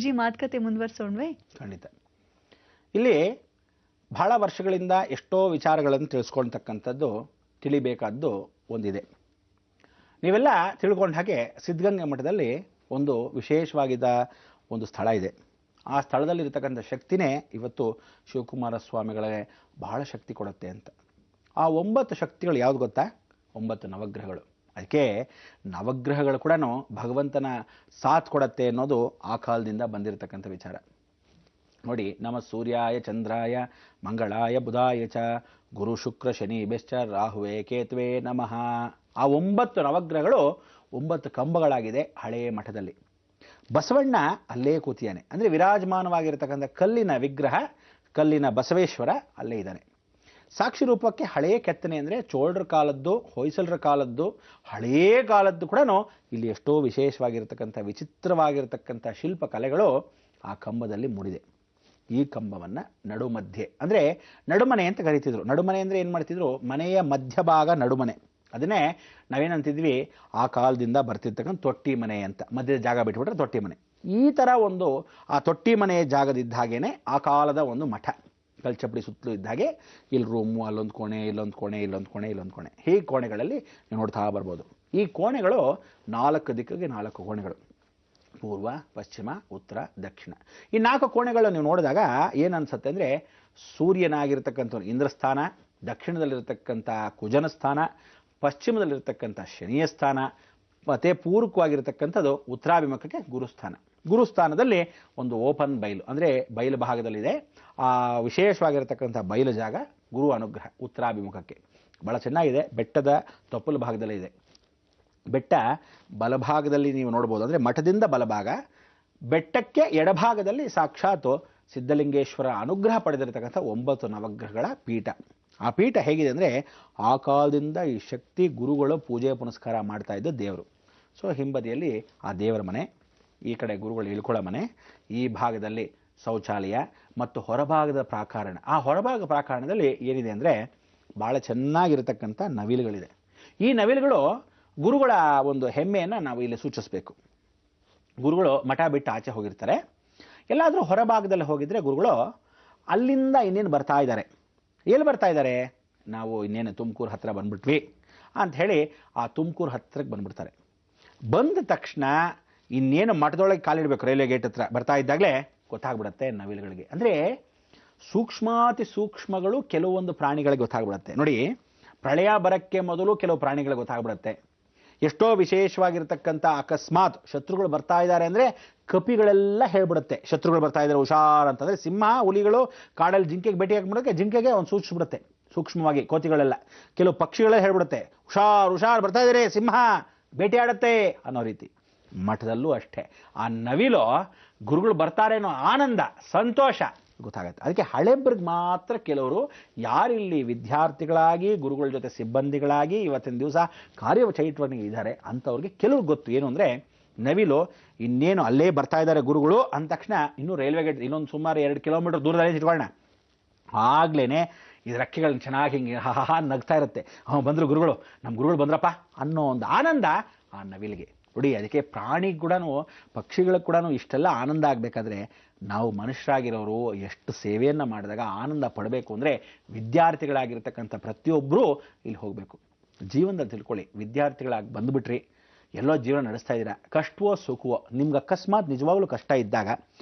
ಗುರುಜಿ ಮಾತುಕತೆ ಮುಂದುವರಿಸೋಣವೇ? ಖಂಡಿತ. ಇಲ್ಲಿ ಬಹಳ ವರ್ಷಗಳಿಂದ ಎಷ್ಟೋ ವಿಚಾರಗಳನ್ನು ತಿಳಿಸ್ಕೊಳ್ತಕ್ಕಂಥದ್ದು, ತಿಳಿಬೇಕಾದ್ದು ಒಂದಿದೆ. ನೀವೆಲ್ಲ ತಿಳ್ಕೊಂಡ ಹಾಗೆ ಸಿದ್ಧಗಂಗಾ ಮಠದಲ್ಲಿ ಒಂದು ವಿಶೇಷವಾಗಿದ್ದ ಒಂದು ಸ್ಥಳ ಇದೆ. ಆ ಸ್ಥಳದಲ್ಲಿರ್ತಕ್ಕಂಥ ಶಕ್ತಿನೇ ಇವತ್ತು ಶಿವಕುಮಾರ ಸ್ವಾಮಿಗಳಿಗೆ ಬಹಳ ಶಕ್ತಿ ಕೊಡುತ್ತೆ ಅಂತ. ಆ 9 ಶಕ್ತಿಗಳು ಯಾವುದು ಗೊತ್ತಾ? 9 ನವಗ್ರಹಗಳು. ಅದಕ್ಕೆ ನವಗ್ರಹಗಳು ಕೂಡ ಭಗವಂತನ ಸಾಥ್ ಕೊಡತ್ತೆ ಅನ್ನೋದು ಆ ಕಾಲದಿಂದ ಬಂದಿರತಕ್ಕಂಥ ವಿಚಾರ. ನೋಡಿ, ನಮ ಸೂರ್ಯಾಯ ಚಂದ್ರಾಯ ಮಂಗಳಾಯ ಬುಧಾಯ ಚ ಗುರು ಶುಕ್ರ ಶನಿ ಬೆಶ್ಚ ರಾಹುವೇ ಕೇತುವೆ ನಮಃ. ಆ 9 ನವಗ್ರಹಗಳು 9 ಕಂಬಗಳಾಗಿದೆ ಹಳೆಯ ಮಠದಲ್ಲಿ. ಬಸವಣ್ಣ ಅಲ್ಲೇ ಕೂತಿಯಾನೆ. ಅಂದರೆ ವಿರಾಜಮಾನವಾಗಿರ್ತಕ್ಕಂಥ ಕಲ್ಲಿನ ವಿಗ್ರಹ, ಕಲ್ಲಿನ ಬಸವೇಶ್ವರ ಅಲ್ಲೇ ಇದ್ದಾನೆ. ಸಾಕ್ಷಿ ರೂಪಕ್ಕೆ ಹಳೆಯ ಕೆತ್ತನೆ ಅಂದರೆ ಚೋಳರ ಕಾಲದ್ದು, ಹೊಯ್ಸಳರ ಕಾಲದ್ದು, ಹಳೆಯ ಕಾಲದ್ದು ಕೂಡ ಇಲ್ಲಿ ಎಷ್ಟೋ ವಿಶೇಷವಾಗಿರ್ತಕ್ಕಂಥ ವಿಚಿತ್ರವಾಗಿರ್ತಕ್ಕಂಥ ಶಿಲ್ಪಕಲೆಗಳು ಆ ಕಂಬದಲ್ಲಿ ಮೂಡಿದೆ. ಈ ಕಂಬವನ್ನು ನಡುಮಧ್ಯೆ ಅಂದರೆ ನಡುಮನೆ ಅಂತ ಕರಿತಿದ್ರು. ನಡುಮನೆ ಅಂದರೆ ಏನು ಮಾಡ್ತಿದ್ರು? ಮನೆಯ ಮಧ್ಯಭಾಗ ನಡುಮನೆ. ಅದನ್ನೇ ನಾವೇನಂತಿದ್ವಿ, ಆ ಕಾಲದಿಂದ ಬರ್ತಿರ್ತಕ್ಕಂಥ ತೊಟ್ಟಿ ಮನೆ ಅಂತ. ಮಧ್ಯದ ಜಾಗ ಬಿಟ್ಬಿಟ್ರೆ ತೊಟ್ಟಿ ಮನೆ. ಈ ಥರ ಒಂದು ಆ ತೊಟ್ಟಿ ಮನೆಯ ಜಾಗದಿದ್ದ ಹಾಗೇನೆ ಆ ಕಾಲದ ಒಂದು ಮಠ, ಕಲ್ಚಪ್ಪಡಿ ಸುತ್ತಲೂ ಇದ್ದ ಹಾಗೆ ಇಲ್ಲಿ ರೂಮು, ಅಲ್ಲೊಂದು ಕೋಣೆ, ಇಲ್ಲೊಂದು ಕೋಣೆ, ಇಲ್ಲೊಂದು ಕೋಣೆ, ಇಲ್ಲೊಂದು ಕೋಣೆ, ಹೀಗೆ ಕೋಣೆಗಳಲ್ಲಿ ನೀವು ನೋಡ್ತಾ ಬರ್ಬೋದು. ಈ ಕೋಣೆಗಳು 4 ದಿಕ್ಕಿಗೆ 4 ಕೋಣೆಗಳು, ಪೂರ್ವ, ಪಶ್ಚಿಮ, ಉತ್ತರ, ದಕ್ಷಿಣ. ಈ 4 ಕೋಣೆಗಳು ನೀವು ನೋಡಿದಾಗ ಏನು ಅನ್ಸುತ್ತೆ ಅಂದರೆ, ಸೂರ್ಯನಾಗಿರ್ತಕ್ಕಂಥ ಇಂದ್ರಸ್ಥಾನ, ದಕ್ಷಿಣದಲ್ಲಿರ್ತಕ್ಕಂಥ ಕುಜನ ಸ್ಥಾನ, ಪಶ್ಚಿಮದಲ್ಲಿರ್ತಕ್ಕಂಥ ಶನಿಯ ಸ್ಥಾನ, ಮತ್ತು ಪೂರ್ವಕವಾಗಿರ್ತಕ್ಕಂಥದ್ದು ಉತ್ತರಾಭಿಮುಖಕ್ಕೆ ಗುರುಸ್ಥಾನ. ಗುರುಸ್ಥಾನದಲ್ಲಿ ಒಂದು ಓಪನ್ ಬಯಲು ಅಂದರೆ ಬಯಲು ಭಾಗದಲ್ಲಿದೆ. ಆ ವಿಶೇಷವಾಗಿರ್ತಕ್ಕಂಥ ಬಯಲು ಜಾಗ ಗುರು ಅನುಗ್ರಹ ಉತ್ತರಾಭಿಮುಖಕ್ಕೆ ಭಾಳ ಚೆನ್ನಾಗಿದೆ. ಬೆಟ್ಟದ ತೊಪ್ಪಲು ಭಾಗದಲ್ಲೇ ಇದೆ. ಬೆಟ್ಟ ಬಲಭಾಗದಲ್ಲಿ ನೀವು ನೋಡ್ಬೋದು, ಅಂದರೆ ಮಠದಿಂದ ಬಲಭಾಗ, ಬೆಟ್ಟಕ್ಕೆ ಎಡಭಾಗದಲ್ಲಿ ಸಾಕ್ಷಾತ್ ಸಿದ್ಧಲಿಂಗೇಶ್ವರ ಅನುಗ್ರಹ ಪಡೆದಿರತಕ್ಕಂಥ 9 ನವಗ್ರಹಗಳ ಪೀಠ. ಆ ಪೀಠ ಹೇಗಿದೆ ಅಂದರೆ, ಆ ಕಾಲದಿಂದ ಈ ಶಕ್ತಿ ಗುರುಗಳು ಪೂಜೆ ಪುನಸ್ಕಾರ ಮಾಡ್ತಾ ಇದ್ದ ದೇವರು. ಸೊ ಹಿಂಬದಿಯಲ್ಲಿ ಆ ದೇವರ ಮನೆ, ಈ ಕಡೆ ಗುರುಗಳು ಇಳ್ಕೊಳ್ಳೋ ಮನೆ, ಈ ಭಾಗದಲ್ಲಿ ಶೌಚಾಲಯ ಮತ್ತು ಹೊರಭಾಗದ ಪ್ರಾಕಾರಣ. ಆ ಹೊರಭಾಗ ಪ್ರಾಕಾರಣದಲ್ಲಿ ಏನಿದೆ ಅಂದರೆ ಭಾಳ ಚೆನ್ನಾಗಿರತಕ್ಕಂಥ ನವಿಲುಗಳಿದೆ. ಈ ನವಿಲುಗಳು ಗುರುಗಳ ಒಂದು ಹೆಮ್ಮೆಯನ್ನು ನಾವು ಇಲ್ಲಿ ಸೂಚಿಸಬೇಕು. ಗುರುಗಳು ಮಠ ಬಿಟ್ಟು ಆಚೆ ಹೋಗಿರ್ತಾರೆ. ಎಲ್ಲಾದರೂ ಹೊರಭಾಗದಲ್ಲಿ ಹೋಗಿದ್ರೆ ಗುರುಗಳು ಅಲ್ಲಿಂದ ಇನ್ನೇನು ಬರ್ತಾ ಇದ್ದಾರೆ. ಎಲ್ಲಿ ಬರ್ತಾ ಇದ್ದಾರೆ? ನಾವು ಇನ್ನೇನು ತುಮಕೂರು ಹತ್ತಿರ ಬಂದ್ಬಿಟ್ವಿ ಅಂತ ಹೇಳಿ ಆ ತುಮಕೂರು ಹತ್ತಿರಕ್ಕೆ ಬಂದ್ಬಿಡ್ತಾರೆ. ಬಂದ ತಕ್ಷಣ ಇನ್ನೇನು ಮಠದೊಳಗೆ ಕಾಲಿಡಬೇಕು, ರೈಲ್ವೆ ಗೇಟ್ ಹತ್ರ ಬರ್ತಾ ಇದ್ದಾಗಲೇ ಗೊತ್ತಾಗ್ಬಿಡುತ್ತೆ ನವಿಲುಗಳಿಗೆ. ಅಂದರೆ ಸೂಕ್ಷ್ಮಾತಿ ಸೂಕ್ಷ್ಮಗಳು ಕೆಲವೊಂದು ಪ್ರಾಣಿಗಳಿಗೆ ಗೊತ್ತಾಗ್ಬಿಡುತ್ತೆ. ನೋಡಿ, ಪ್ರಳಯ ಬರಕ್ಕೆ ಮೊದಲು ಕೆಲವು ಪ್ರಾಣಿಗಳಿಗೆ ಗೊತ್ತಾಗ್ಬಿಡುತ್ತೆ. ಎಷ್ಟೋ ವಿಶೇಷವಾಗಿರ್ತಕ್ಕಂಥ ಅಕಸ್ಮಾತ್ ಶತ್ರುಗಳು ಬರ್ತಾ ಇದ್ದಾರೆ ಅಂದರೆ ಕಪಿಗಳೆಲ್ಲ ಹೇಳ್ಬಿಡುತ್ತೆ, ಶತ್ರುಗಳು ಬರ್ತಾ ಇದ್ದಾರೆ ಹುಷಾರ್ ಅಂತಂದರೆ. ಸಿಂಹ, ಹುಲಿಗಳು ಕಾಡಲ್ಲಿ ಜಿಂಕೆಗೆ ಭೇಟಿ ಹಾಕ್ಬಿಡೋಕ್ಕೆ ಜಿಂಕೆಗೆ ಒಂದು ಸೂಚಿಸ್ಬಿಡುತ್ತೆ ಸೂಕ್ಷ್ಮವಾಗಿ. ಕೋತಿಗಳೆಲ್ಲ, ಕೆಲವು ಪಕ್ಷಿಗಳೇ ಹೇಳ್ಬಿಡುತ್ತೆ ಹುಷಾರ್ ಹುಷಾರ್ ಬರ್ತಾ ಇದ್ದಾರೆ, ಸಿಂಹ ಭೇಟಿ ಆಡುತ್ತೆ ಅನ್ನೋ ರೀತಿ. ಮಠದಲ್ಲೂ ಅಷ್ಟೇ. ಆ ನವಿಲು ಗುರುಗಳು ಬರ್ತಾರೆ ಅನ್ನೋ ಆನಂದ, ಸಂತೋಷ ಗೊತ್ತಾಗುತ್ತೆ. ಅದಕ್ಕೆ ಹಳೆಬ್ರಿಗೆ ಮಾತ್ರ ಕೆಲವರು ಯಾರಿಲ್ಲಿ ವಿದ್ಯಾರ್ಥಿಗಳಾಗಿ ಗುರುಗಳ ಜೊತೆ ಸಿಬ್ಬಂದಿಗಳಾಗಿ ಇವತ್ತಿನ ದಿವಸ ಕಾರ್ಯಚಟುವಟಿಕೆ ಇದ್ದಾರೆ ಅಂಥವ್ರಿಗೆ ಕೆಲವ್ರಿಗೆ ಗೊತ್ತು. ಏನು ಅಂದರೆ, ನವಿಲು ಇನ್ನೇನು ಅಲ್ಲೇ ಬರ್ತಾ ಇದ್ದಾರೆ ಗುರುಗಳು ಅಂದ ತಕ್ಷಣ ಇನ್ನೂ ರೈಲ್ವೆ ಗೇಟ್ ಇನ್ನೊಂದು ಸುಮಾರು 2 ಕಿಲೋಮೀಟರ್ ದೂರದಲ್ಲಿ ಇಟ್ಕೊಳ್ಳೋಣ, ಆಗ್ಲೇ ಇದು ರೆಕ್ಕೆಗಳನ್ನ ಚೆನ್ನಾಗಿ ಹಿಂಗೆ ಹಾ ನಗ್ತಾ ಇರುತ್ತೆ. ಬಂದರು ಗುರುಗಳು, ನಮ್ಮ ಗುರುಗಳು ಬಂದ್ರಪ್ಪ ಅನ್ನೋ ಒಂದು ಆನಂದ ಆ ನವಿಲಿಗೆ. ನೋಡಿ, ಅದಕ್ಕೆ ಪ್ರಾಣಿ ಕೂಡ ಪಕ್ಷಿಗಳಿಗೆ ಕೂಡ ಇಷ್ಟೆಲ್ಲ ಆನಂದ ಆಗಬೇಕಾದ್ರೆ ನಾವು ಮನುಷ್ಯರಾಗಿರೋರು ಎಷ್ಟು ಸೇವೆಯನ್ನು ಮಾಡಿದಾಗ ಆನಂದ ಪಡಬೇಕು ಅಂದರೆ ವಿದ್ಯಾರ್ಥಿಗಳಾಗಿರ್ತಕ್ಕಂಥ ಪ್ರತಿಯೊಬ್ಬರೂ ಇಲ್ಲಿ ಹೋಗಬೇಕು. ಜೀವನದಲ್ಲಿ ತಿಳ್ಕೊಳ್ಳಿ, ವಿದ್ಯಾರ್ಥಿಗಳಾಗಿ ಬಂದುಬಿಟ್ರಿ, ಎಲ್ಲೋ ಜೀವನ ನಡೆಸ್ತಾ ಇದ್ದೀರಾ, ಕಷ್ಟವೋ ಸುಖವೋ, ನಿಮ್ಗೆ ಅಕಸ್ಮಾತ್ ನಿಜವಾಗ್ಲೂ ಕಷ್ಟ ಇದ್ದಾಗ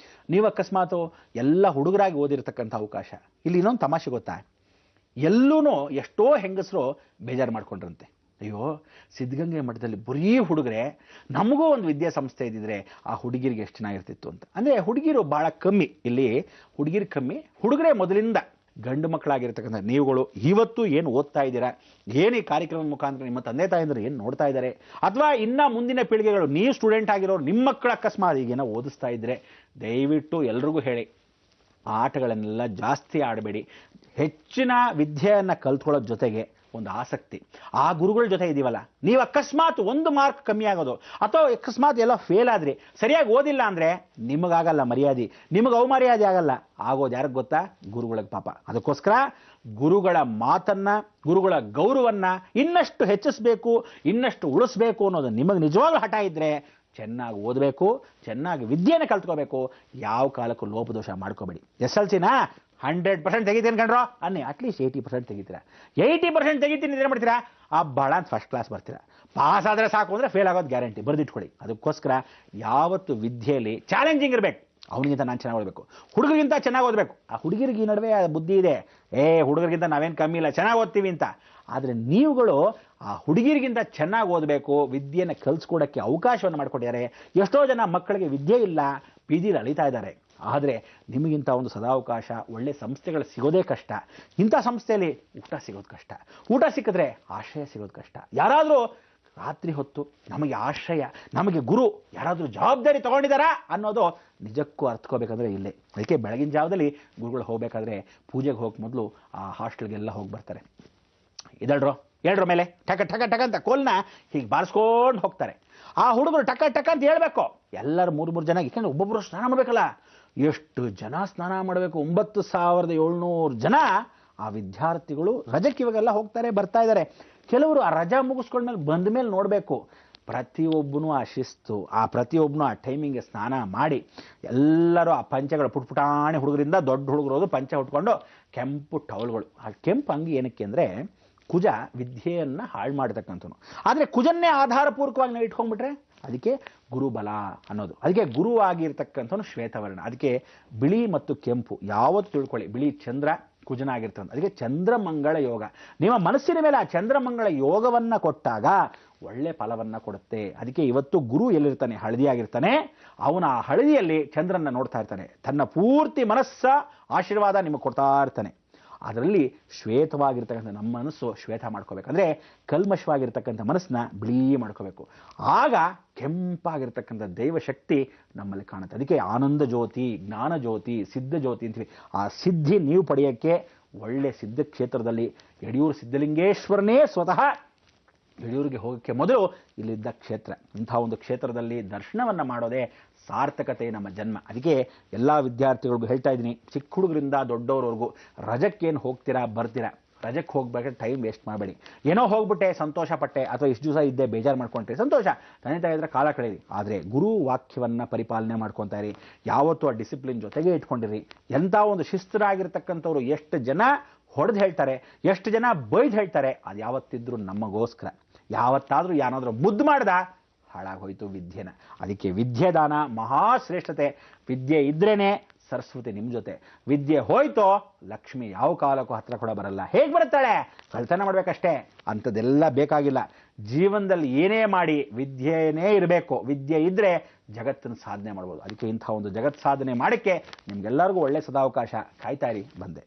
ನೀವು ಅಕಸ್ಮಾತು ಎಲ್ಲ ಹುಡುಗರಾಗಿ ಓದಿರ್ತಕ್ಕಂಥ ಅವಕಾಶ. ಇಲ್ಲಿ ಇನ್ನೊಂದು ತಮಾಷೆ ಗೊತ್ತಾ? ಎಲ್ಲೂ ಎಷ್ಟೋ ಹೆಂಗಸರು ಬೇಜಾರು ಮಾಡ್ಕೊಂಡ್ರಂತೆ, ಅಯ್ಯೋ ಸಿದ್ಧಗಂಗೆ ಮಠದಲ್ಲಿ ಬರೀ ಹುಡುಗರೆ, ನಮಗೂ ಒಂದು ವಿದ್ಯಾಸಂಸ್ಥೆ ಇದ್ದಿದ್ರೆ ಆ ಹುಡುಗಿರಿಗೆ ಎಷ್ಟು ಚೆನ್ನಾಗಿರ್ತಿತ್ತು ಅಂತ. ಅಂದರೆ ಹುಡುಗಿರು ಭಾಳ ಕಮ್ಮಿ, ಇಲ್ಲಿ ಹುಡುಗಿರು ಕಮ್ಮಿ, ಹುಡುಗರೇ ಮೊದಲಿಂದ. ಗಂಡು ಮಕ್ಕಳಾಗಿರ್ತಕ್ಕಂಥ ನೀವುಗಳು ಇವತ್ತು ಏನು ಓದ್ತಾ ಇದ್ದೀರಾ, ಏನು ಈ ಕಾರ್ಯಕ್ರಮದ ಮುಖಾಂತರ ನಿಮ್ಮ ತಂದೆ ತಾಯಂದರು ಏನು ನೋಡ್ತಾ ಇದ್ದಾರೆ, ಅಥವಾ ಇನ್ನು ಮುಂದಿನ ಪೀಳಿಗೆಗಳು ನೀವು ಸ್ಟೂಡೆಂಟ್ ಆಗಿರೋರು ನಿಮ್ಮ ಮಕ್ಕಳು ಅಕಸ್ಮಾತ್ ಈಗೇನೋ ಓದಿಸ್ತಾ ಇದ್ದರೆ ದಯವಿಟ್ಟು ಎಲ್ರಿಗೂ ಹೇಳಿ, ಆಟಗಳನ್ನೆಲ್ಲ ಜಾಸ್ತಿ ಆಡಬೇಡಿ. ಹೆಚ್ಚಿನ ವಿದ್ಯೆಯನ್ನು ಕಲ್ತ್ಕೊಳ್ಳೋದ್ರ ಜೊತೆಗೆ ಒಂದು ಆಸಕ್ತಿ, ಆ ಗುರುಗಳ ಜೊತೆ ಇದೀವಲ್ಲ, ನೀವು ಅಕಸ್ಮಾತ್ 1 ಮಾರ್ಕ್ ಕಮ್ಮಿ ಆಗೋದು ಅಥವಾ ಅಕಸ್ಮಾತ್ ಎಲ್ಲ ಫೇಲ್ ಆದ್ರಿ, ಸರಿಯಾಗಿ ಓದಿಲ್ಲ ಅಂದರೆ ನಿಮಗಾಗಲ್ಲ ಮರ್ಯಾದೆ, ನಿಮಗೆ ಅವಮರ್ಯಾದೆ ಆಗಲ್ಲ. ಆಗೋದು ಯಾರಿಗೆ ಗೊತ್ತಾ? ಗುರುಗಳಿಗೆ ಪಾಪ. ಅದಕ್ಕೋಸ್ಕರ ಗುರುಗಳ ಮಾತನ್ನ, ಗುರುಗಳ ಗೌರವನ್ನ ಇನ್ನಷ್ಟು ಹೆಚ್ಚಿಸಬೇಕು, ಇನ್ನಷ್ಟು ಉಳಿಸ್ಬೇಕು ಅನ್ನೋದು ನಿಮಗೆ ನಿಜವಾಗ್ಲೂ ಹಠ ಇದ್ದರೆ ಚೆನ್ನಾಗಿ ಓದಬೇಕು, ಚೆನ್ನಾಗಿ ವಿದ್ಯೆಯನ್ನು ಕಲ್ತ್ಕೋಬೇಕು. ಯಾವ ಕಾಲಕ್ಕೂ ಲೋಪದೋಷ ಮಾಡ್ಕೋಬೇಡಿ. SLCನಾ 100% ತೆಗಿತೀನಿ ಕಣ್ರೋ ಅನ್ನಿ, ಅಟ್ಲೀಸ್ಟ್ 80% ತೆಗಿತೀರಾ. 80% ತೆಗಿತೀನಿ ಏನು ಮಾಡ್ತೀರಾ? ಭಾಳ ಫಸ್ಟ್ ಕ್ಲಾಸ್ ಬರ್ತೀರಾ. ಪಾಸ್ ಆದರೆ ಸಾಕು ಅಂದರೆ ಫೇಲ್ ಆಗೋದು ಗ್ಯಾರಂಟಿ, ಬರೆದಿಟ್ಕೊಳ್ಳಿ. ಅದಕ್ಕೋಸ್ಕರ ಯಾವತ್ತು ವಿದ್ಯೆಯಲ್ಲಿ ಚಾಲೆಂಜಿಂಗ್ ಇರಬೇಕು. ಅವನಿಗಿಂತ ನಾನು ಚೆನ್ನಾಗಿ ಓದಬೇಕು, ಹುಡುಗರಿಗಿಂತ ಚೆನ್ನಾಗಿ ಓದಬೇಕು. ಆ ಹುಡುಗರಿಗೆ ಈ ನಡುವೆ ಬುದ್ಧಿ ಇದೆ, ಹುಡುಗರಿಗಿಂತ ನಾವೇನು ಕಮ್ಮಿ ಇಲ್ಲ, ಚೆನ್ನಾಗಿ ಓದ್ತೀವಿ ಅಂತ. ಆದರೆ ನೀವುಗಳು ಆ ಹುಡುಗಿರಿಗಿಂತ ಚೆನ್ನಾಗಿ ಓದಬೇಕು, ವಿದ್ಯೆಯನ್ನು ಕಲಿಸ್ಕೊಡೋಕ್ಕೆ ಅವಕಾಶವನ್ನು ಮಾಡಿಕೊಟ್ಟಿದ್ದಾರೆ. ಎಷ್ಟೋ ಜನ ಮಕ್ಕಳಿಗೆ ವಿದ್ಯೆ ಇಲ್ಲ, ಬೀದಿಲಿ ಅಳಿತಾ ಇದ್ದಾರೆ. ಆದರೆ ನಿಮಗಿಂತ ಒಂದು ಸದಾವಕಾಶ, ಒಳ್ಳೆ ಸಂಸ್ಥೆಗಳು ಸಿಗೋದೇ ಕಷ್ಟ. ಇಂಥ ಸಂಸ್ಥೆಯಲ್ಲಿ ಊಟ ಸಿಗೋದು ಕಷ್ಟ. ಊಟ ಸಿಕ್ಕಿದ್ರೆ ಆಶ್ರಯ ಸಿಗೋದು ಕಷ್ಟ. ಯಾರಾದರೂ ರಾತ್ರಿ ಹೊತ್ತು ನಮಗೆ ಆಶ್ರಯ, ನಮಗೆ ಗುರು ಯಾರಾದರೂ ಜವಾಬ್ದಾರಿ ತಗೊಂಡಿದ್ದಾರಾ ಅನ್ನೋದು ನಿಜಕ್ಕೂ ಅರ್ಥಕೋಬೇಕಂದ್ರೆ ಇಲ್ಲೇ. ಅದಕ್ಕೆ ಬೆಳಗಿನ ಜಾವದಲ್ಲಿ ಗುರುಗಳು ಹೋಗಬೇಕಾದ್ರೆ ಪೂಜೆಗೆ ಹೋಗಿ ಮೊದಲು ಆ ಹಾಸ್ಟೆಲ್ಗೆಲ್ಲ ಹೋಗಿ ಬರ್ತಾರೆ. ಎರಡ್ರ ಮೇಲೆ ಟಕ ಟಕ ಟಕ ಅಂತ ಕೋಲ್ನ ಹೀಗೆ ಬಾರಿಸ್ಕೊಂಡು ಹೋಗ್ತಾರೆ. ಆ ಹುಡುಗರು ಟಕ ಟಕ ಅಂತ ಹೇಳ್ಬೇಕು. ಎಲ್ಲರೂ 3 ಜನ, ಯಾಕಂದ್ರೆ ಒಬ್ಬೊಬ್ಬರು ಸ್ನಾನ ಮಾಡಬೇಕಲ್ಲ. ಎಷ್ಟು ಜನ ಸ್ನಾನ ಮಾಡಬೇಕು? 9700 ಜನ ಆ ವಿದ್ಯಾರ್ಥಿಗಳು ರಜಕ್ಕೆ ಇವಾಗೆಲ್ಲ ಹೋಗ್ತಾರೆ, ಬರ್ತಾ ಇದ್ದಾರೆ. ಕೆಲವರು ಆ ರಜಾ ಮುಗಿಸ್ಕೊಂಡ್ಮೇಲೆ ಬಂದ ಮೇಲೆ ನೋಡಬೇಕು. ಪ್ರತಿಯೊಬ್ಬನು ಆ ಶಿಸ್ತು, ಪ್ರತಿಯೊಬ್ಬನು ಆ ಟೈಮಿಂಗ್ಗೆ ಸ್ನಾನ ಮಾಡಿ, ಎಲ್ಲರೂ ಆ ಪಂಚಗಳು ಪುಟ್ಪುಟಾಣಿ ಹುಡುಗರಿಂದ ದೊಡ್ಡ ಹುಡುಗರೋದು ಪಂಚ ಉಟ್ಕೊಂಡು ಕೆಂಪು ಟವಲ್ಗಳು. ಆ ಕೆಂಪು ಅಂಗಿ ಏನಕ್ಕೆ ಅಂದರೆ ಕುಜ ವಿದ್ಯೆಯನ್ನು ಹಾಳು ಮಾಡತಕ್ಕಂಥನು. ಆದರೆ ಕುಜನ್ನೇ ಆಧಾರಪೂರ್ವಕವಾಗಿ ನಾವು ಇಟ್ಕೊಂಡ್ಬಿಟ್ರೆ ಅದಕ್ಕೆ ಗುರುಬಲ ಅನ್ನೋದು. ಅದಕ್ಕೆ ಗುರುವಾಗಿರ್ತಕ್ಕಂಥವನು ಶ್ವೇತವರ್ಣ. ಅದಕ್ಕೆ ಬಿಳಿ ಮತ್ತು ಕೆಂಪು ಯಾವತ್ತು ತಿಳ್ಕೊಳ್ಳಿ. ಬಿಳಿ ಚಂದ್ರ ಕುಜನಾಗಿರ್ತಾನೆ. ಅದಕ್ಕೆ ಚಂದ್ರಮಂಗಳ ಯೋಗ. ನಿಮ್ಮ ಮನಸ್ಸಿನ ಮೇಲೆ ಆ ಚಂದ್ರಮಂಗಳ ಯೋಗವನ್ನು ಕೊಟ್ಟಾಗ ಒಳ್ಳೆ ಫಲವನ್ನು ಕೊಡುತ್ತೆ. ಅದಕ್ಕೆ ಇವತ್ತು ಗುರು ಎಲ್ಲಿರ್ತಾನೆ? ಹಳದಿಯಾಗಿರ್ತಾನೆ. ಅವನ ಆ ಹಳದಿಯಲ್ಲಿ ಚಂದ್ರನ ನೋಡ್ತಾ ಇರ್ತಾನೆ. ತನ್ನ ಪೂರ್ತಿ ಮನಸ್ಸ ಆಶೀರ್ವಾದ ನಿಮಗೆ ಕೊಡ್ತಾ ಇರ್ತಾನೆ. ಅದರಲ್ಲಿ ಶ್ವೇತವಾಗಿರ್ತಕ್ಕಂಥ ನಮ್ಮ ಮನಸ್ಸು ಶ್ವೇತ ಮಾಡ್ಕೋಬೇಕಂದ್ರೆ ಕಲ್ಮಶವಾಗಿರ್ತಕ್ಕಂಥ ಮನಸ್ಸನ್ನ ಬಿಳಿ ಮಾಡ್ಕೋಬೇಕು. ಆಗ ಕೆಂಪಾಗಿರ್ತಕ್ಕಂಥ ದೈವಶಕ್ತಿ ನಮ್ಮಲ್ಲಿ ಕಾಣುತ್ತೆ. ಅದಕ್ಕೆ ಆನಂದ ಜ್ಯೋತಿ, ಜ್ಞಾನ ಜ್ಯೋತಿ, ಸಿದ್ಧ ಜ್ಯೋತಿ ಅಂತೀವಿ. ಆ ಸಿದ್ಧಿ ನೀವು ಪಡೆಯೋಕ್ಕೆ ಒಳ್ಳೆ ಸಿದ್ಧ ಕ್ಷೇತ್ರದಲ್ಲಿ ಯಡಿಯೂರು ಸಿದ್ಧಲಿಂಗೇಶ್ವರನೇ ಸ್ವತಃ ಯಡಿಯೂರಿಗೆ ಹೋಗೋಕ್ಕೆ ಮೊದಲು ಇಲ್ಲಿದ್ದ ಕ್ಷೇತ್ರ. ಇಂಥ ಒಂದು ಕ್ಷೇತ್ರದಲ್ಲಿ ದರ್ಶನವನ್ನು ಮಾಡೋದೇ ಸಾರ್ಥಕತೆ ನಮ್ಮ ಜನ್ಮ. ಅದಕ್ಕೆ ಎಲ್ಲ ವಿದ್ಯಾರ್ಥಿಗಳಿಗೂ ಹೇಳ್ತಾ ಇದ್ದೀನಿ, ಚಿಕ್ಕ ಹುಡುಗರಿಂದ ದೊಡ್ಡವರವರೆಗೂ ರಜಕ್ಕೇನು ಹೋಗ್ತೀರಾ ಬರ್ತೀರಾ, ರಜಕ್ಕೆ ಹೋಗ್ಬೇಕಾದ್ರೆ ಟೈಮ್ ವೇಸ್ಟ್ ಮಾಡಬೇಡಿ. ಏನೋ ಹೋಗ್ಬಿಟ್ಟೆ ಸಂತೋಷ ಪಟ್ಟೆ ಅಥವಾ ಇಷ್ಟು ದಿವಸ ಇದ್ದೆ ಬೇಜಾರು ಮಾಡ್ಕೊಂಡ್ರೆ ಸಂತೋಷ, ತಂದೆ ತಾಯಿ ಇದ್ರೆ ಕಾಲ ಕಳೀರಿ. ಆದರೆ ಗುರು ವಾಕ್ಯವನ್ನು ಪರಿಪಾಲನೆ ಮಾಡ್ಕೊತಾ ಇರಿ. ಯಾವತ್ತೂ ಆ ಡಿಸಿಪ್ಲಿನ್ ಜೊತೆಗೆ ಇಟ್ಕೊಂಡಿರಿ. ಎಂಥ ಒಂದು ಶಿಸ್ತರಾಗಿರ್ತಕ್ಕಂಥವ್ರು ಎಷ್ಟು ಜನ ಹೊಡೆದು ಹೇಳ್ತಾರೆ, ಎಷ್ಟು ಜನ ಬೈದು ಹೇಳ್ತಾರೆ, ಅದು ಯಾವತ್ತಿದ್ರೂ ನಮಗೋಸ್ಕರ. ಯಾವತ್ತಾದರೂ ಏನಾದರೂ ಮುದ್ದು ಮಾಡ್ದ ಹಾಳಾಗೋಯ್ತು ವಿದ್ಯೆನ. ಅದಕ್ಕೆ ವಿದ್ಯೆದಾನ ಮಹಾಶ್ರೇಷ್ಠತೆ. ವಿದ್ಯೆ ಇದ್ರೇನೆ ಸರಸ್ವತಿ ನಿಮ್ಮ ಜೊತೆ. ವಿದ್ಯೆ ಹೋಯ್ತೋ ಲಕ್ಷ್ಮಿ ಯಾವ ಕಾಲಕ್ಕೂ ಹತ್ರ ಕೂಡ ಬರಲ್ಲ. ಹೇಗೆ ಬರುತ್ತಾಳೆ? ಕಳ್ತನ ಮಾಡಬೇಕಷ್ಟೇ. ಅಂಥದ್ದೆಲ್ಲ ಬೇಕಾಗಿಲ್ಲ. ಜೀವನದಲ್ಲಿ ಏನೇ ಮಾಡಿ ವಿದ್ಯೆನೇ ಇರಬೇಕು. ವಿದ್ಯೆ ಇದ್ದರೆ ಜಗತ್ತನ್ನು ಸಾಧನೆ ಮಾಡ್ಬೋದು. ಅದಕ್ಕೆ ಇಂಥ ಒಂದು ಜಗತ್ ಸಾಧನೆ ಮಾಡೋಕ್ಕೆ ನಿಮ್ಗೆಲ್ಲರಿಗೂ ಒಳ್ಳೆ ಸದಾವಕಾಶ. ಕಾಯ್ತಾ ಇರಿ, ಬಂದೆ.